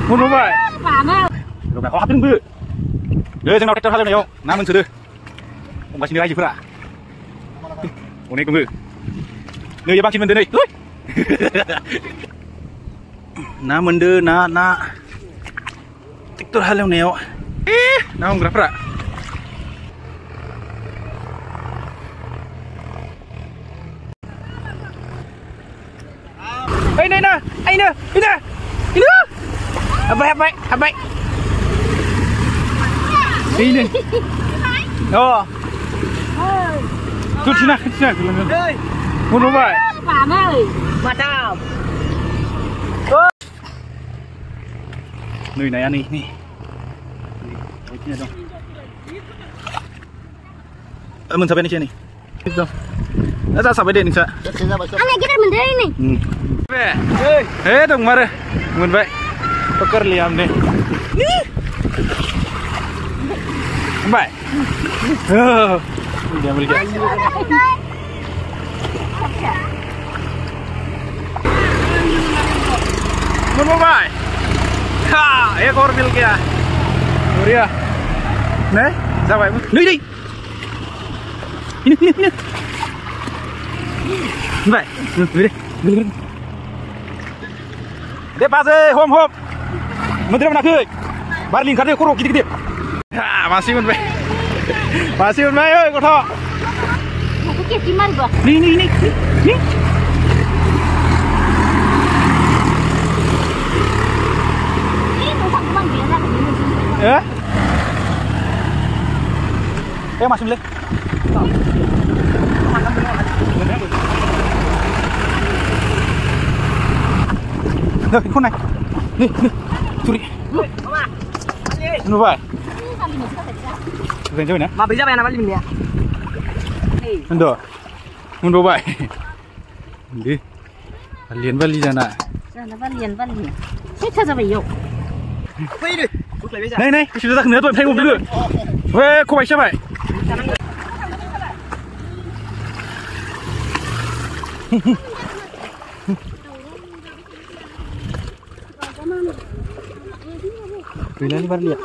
Mundubai. Rồi mày khó hấp đứng bự. Đưa chân nào trách cho hai này không? Nam mình xử đưa. Ông bà xin đưa ai gì phước ạ? Ông này cũng bự. Đưa cho bác xin mình đưa đây. Nam mình đưa na. Trách cho hai này không? Nào không gặp phước ạ. Ê nè, anh nè. Hấp vậy. Đi nè. Đó. Chút xíu nào. Muốn không vậy? Phạm ơi, mà tao. Nơi này ăn đi. Mình sắp bên trên này. Nó ra sắp bên đây nè. Anh này kita mình đây này. Về. Dong mare. Mun vậy. Pakar liam deh. Baik. Dia beli. Mun baik. Ha, ekor mil gaya. Muria. Nih, sampai. Nih. Ini. Baik. Beli. Dia pasai home. Menteri mana ke? Barling kade kuruk gede. Ha, masih men. Oi, kau tahu. Aku ke timar gua. Ni. Ini musang kemang biasa begini. Masih boleh. Nih, con này. Nih. Curi. Nó vậy. Về chơi nè. Mà bây giờ này mình nè. Ndo. Mun bawa. Đi. Liền vali ra nè. Liền. Chết cho mày yêu. Quay đi. Này, chúng ta nữa tôi thấy một đứa. Về, cô bạch sao vậy? Pilih baru lihat.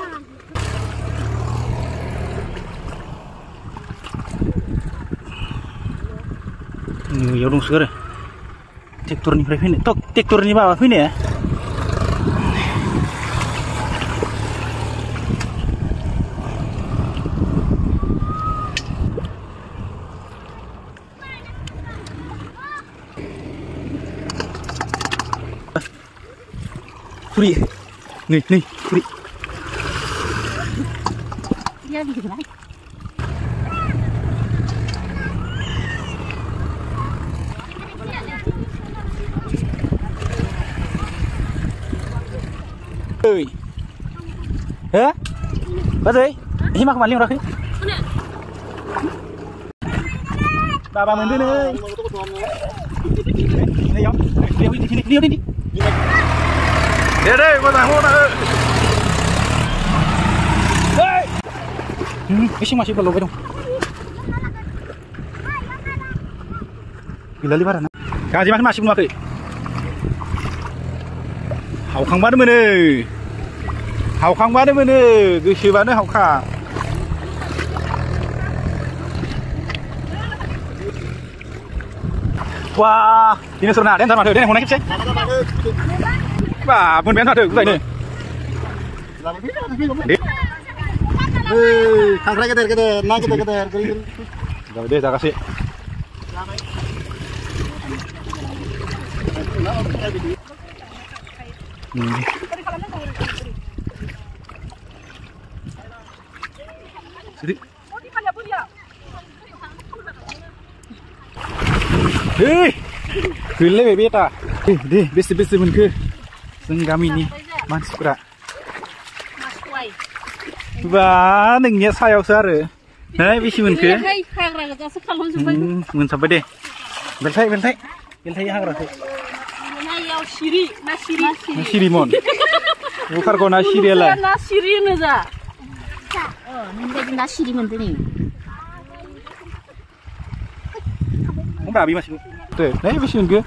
Ini ya dong sekarang. Tektur ni berapa ini? Tok tektur ni bawah ini ya. Puri. Nih, puri. Dia di sana. Ơi. Hả? Bắt gì? Him aku maling orang. Ba mình đi nơi. Này giống. Điêu đi. Đây, con thằng hôn ơi. Đây. Cái masih belum dong. Gila libaran. Kaji masih belum pakai. Hậu khang bát mình ơi. Hậu khang bát mình ơi. Cứ xíu bát nữa hậu khang. Wah, ini seru nah. Dan sama tuh, dan mau naik sih. Wah, pun biasa tuh, gue ini. Kang keter, nah keter. Udah deh, saya kasih. Sedih. Pilih bebek ta. Deh, besi mun ke. Seng kami ni masuk ra. Wah, nengnya sayau sare. Nah, besi mun ke. Mun sampai deh. Beltai hagra. Nashiri mon. Bukan kau nashiri lah. Nashiri naja. Oh, nengnya nashiri menteri. Babi masih. Tuh, nah besi mun ke.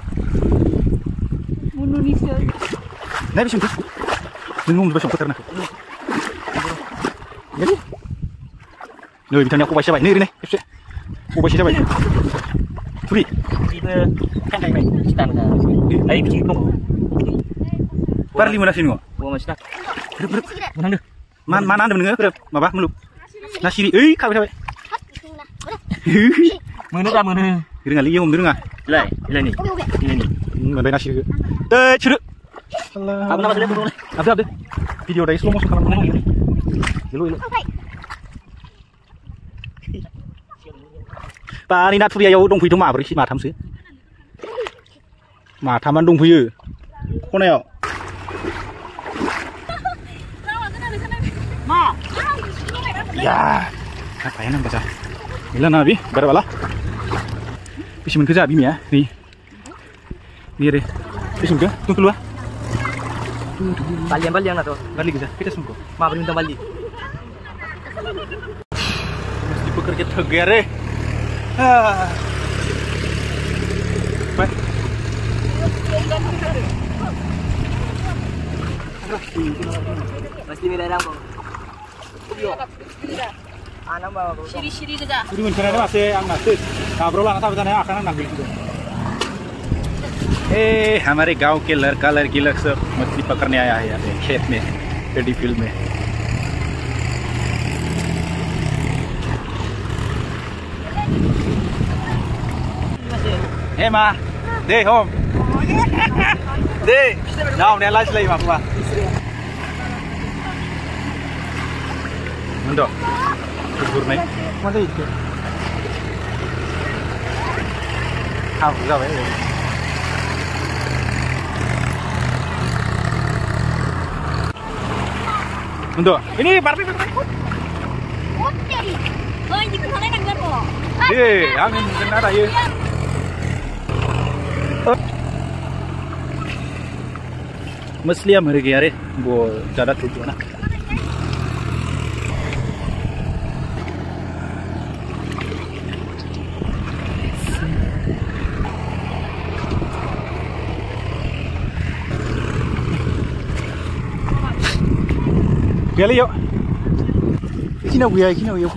Indonesia. Nah, bisa tuh. Nunggu besok putar nak. Jadi. Nih, bitanya aku baca baik. Nih, nih. Aku baca baik. Free. Kita kan kayak kita nak. Ayo pergi dong. Parli mana sini kok? Gua masih nak. Berep. Mana deh? Mana anda mendengar? Berep. Mabah meluk. Nasi di. Kau baca baik. Mana dah mana? Kira ngali yang mendengar. Lai ni. Ini ni. Mana nasi ke? Ceruk. Allah. Apa nama dia boleh? Ada. Video dari slow motion kalau menang ini. Ilo. Pani nat pria yo dong pui tu ma beri si ma tham sih. Ma thaman dong pui. Kau neo. Ma. Ya. Apa yang nak baca? Bila nabi, berapa lah? Bisa menkerja bimi ya, nih. Nih deh. Bisa juga, tunggu keluar. Balian nak tu. Balik kerja, kita sungguh. Ma beri minta balik. Mesti bekerja tegar eh. Baik. Mesti milih orang. Anak bawa. Siri saja. Jadi mencari masih yang masih. Kabro lah, tapi tanya akan nak bilang. हमारे गांव के लड़का लड़की लोग सब मछली पकड़ने आया है यहाँ पे खेत में पेडी फील्ड में माँ दे होम दे नाव ने लाइस लई माँ मंदो kubur nih mana itu जाबाय Untuk ini Barbie. Oh, ini kan yang enggak kok. Angin benar aja. मछलियाँ मर गई अरे वो ज़्यादा टूट गया ना Kali yuk. Kina buaya yuk.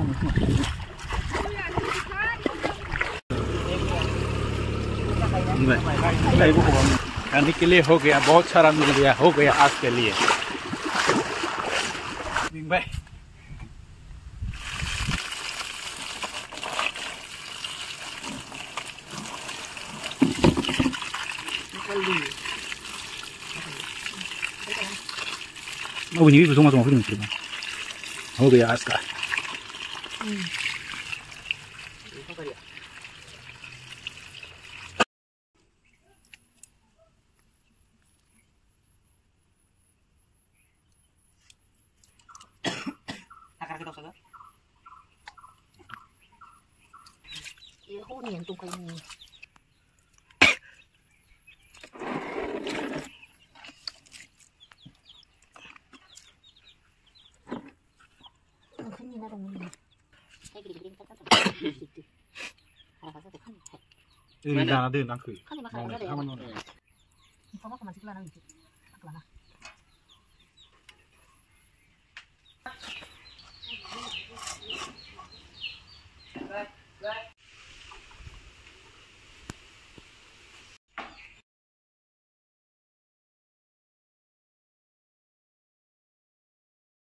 खाने के लिए हो गया बहुत सारा मिल गया हो गया आज के लिए भाई वो नहीं भी सोमा फिर निकल हो गया आज का后年都可以捏。肯定那种捏，那个里面它还是得看。Ini dah ada nak. Kan dia makan ada ya. Ini sama sama sih lah nanti. Apa lah?